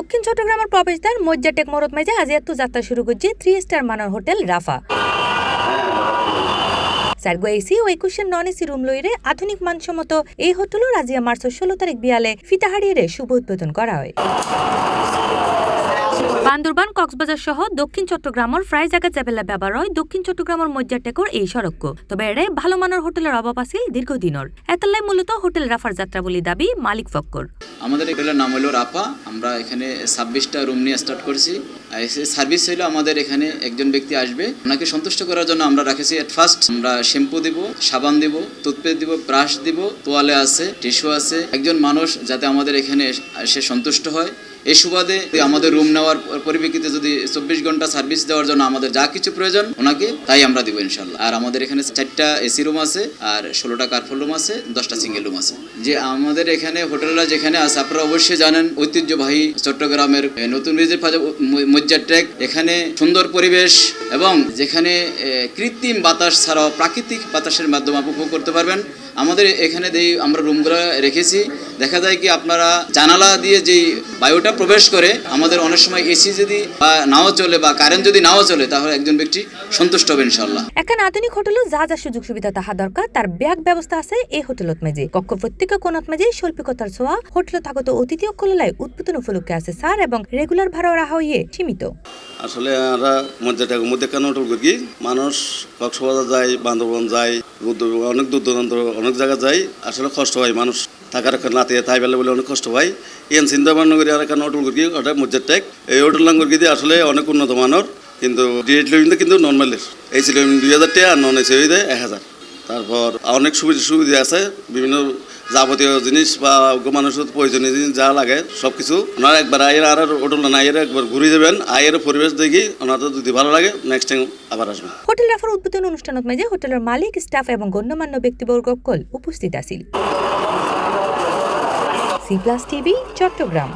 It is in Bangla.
দক্ষিণ চট্টগ্রামের প্রবেশদ্বার মজ্জাটেক মরদ মাঝে আজ এত যাত্রা শুরু করছে 3 স্টার মানের হোটেল রাফা। সার্গো এসি ও 21 নন এসি রুম লইরে আধুনিক মানসম্মত এই হোটেলও রাজিয়া মার্চ 16 তারিখ বিয়ালে ফিতাহারিয়ে শুভ উদ্বোধন করা হয়। বান্দরবান কক্সবাজার সহ দক্ষিণ চট্টগ্রামের প্রায় জায়গা যাবেলা ব্যবহার হয় দক্ষিণ চট্টগ্রামের মজ্জাটেকর এই সড়ক। তবে এড়ে ভালো মানের হোটেলের অভাব আছিল দীর্ঘদিনের। এতলাই মূলত হোটেল রাফার যাত্রা বলি দাবি মালিক ফক্কর। আমাদের হোটেলের নাম হলো রাফা। আমরা এখানে 26টা রুম নিয়ে স্টার্ট করেছি। সার্ভিস হলো আমাদের এখানে একজন ব্যক্তি আসবে, ওনাকে সন্তুষ্ট করার জন্য আমরা রাখেছি এট ফার্স্ট আমরা শ্যাম্পু দিব, সাবান দিব, টুথপেস্ট দিব, ব্রাশ দিব, তোয়ালে আছে, টিস্যু আছে। একজন মানুষ যাতে আমাদের এখানে এসে সন্তুষ্ট হয় এই সুবাদে আমাদের রুম নেওয়ার পরিপ্রেক্ষিতে যদি 24 ঘন্টা সার্ভিস দেওয়ার জন্য আমাদের যা কিছু প্রয়োজন ওনাকে তাই আমরা দিব ইনশাল্লাহ। আর আমাদের এখানে 4টা এসি রুম আছে, আর 16টা কার্ফুল রুম আছে, 10টা সিঙ্গেল রুম আছে। যে আমাদের এখানে হোটেলরা যেখানে আছে আপনারা অবশ্যই জানেন ঐতিহ্যবাহী চট্টগ্রামের নতুন ব্রিজের মজ্জাটেক। এখানে সুন্দর পরিবেশ এবং যেখানে কৃত্রিম বাতাস ছাড়াও প্রাকৃতিক বাতাসের মাধ্যমে উপভোগ করতে পারবেন। আমাদের এখানে আমরা রুমগুলো রেখেছি, দেখা যায় কি আপনারা জানালা দিয়ে যেই বায়ুটা প্রবেশ করে, আমাদের অনেক সময় এসি যদি নাও চলে বা কারেন্ট যদি নাও চলে তাহলে একজন ব্যক্তি সন্তুষ্ট হবে ইনশাআল্লাহ। এখন আধুনিক হোটেলও যা যা সুযোগ সুবিধা তাহা দরকার তার ব্যাগ ব্যবস্থা আছে এই হোটেলত মাঝে। কক্ষ প্রত্যেক কোণত মাঝে শৈল্পিকতার ছোঁয়া। হোটেল থাকত অতিথি অকললাই উদ্বোধন উপলক্ষে আছে স্যার এবং রেগুলার ভাড়া রাখা হইয়ে সীমিত। আসলে আমরা মজ্জাটেকের মধ্যে কেন হোটেল করি, মানুষ কক্সবাজার যায়, বান্দরবান যায়, অনেক দূর দূরান্ত অনেক জায়গা যায়। আসলে কষ্ট হয়, মানুষ থাকার নাতে তাই বেলা বলে অনেক কষ্ট হয়। এন চিন্তা ভাবনা করি আর কেন হোটেল করি, ওটা মজ্জাটেক। এই হোটেল নাম করি দিয়ে আসলে অনেক উন্নত মানের, কিন্তু কিন্তু নর্মালের এই ছিল 2000 টাকা আর নন এসি হয়ে দেয় 1000। তারপর অনেক সুবিধা আছে, বিভিন্ন যাবতীয় জিনিস বা মানুষের প্রয়োজনীয় জিনিস যা লাগে সব কিছু ওনারা একবার আয়ের আর হোটেল না আয়ের একবার ঘুরে যাবেন। আয়ের পরিবেশ দেখি ওনাদের যদি ভালো লাগে নেক্সট টাইম আবার আসবেন। হোটেল রাফার উদ্বোধন অনুষ্ঠানত মাঝে হোটেলের মালিক, স্টাফ এবং গণ্যমান্য ব্যক্তিবর্গ উপস্থিত আছিল। C plus TV, Chittagong.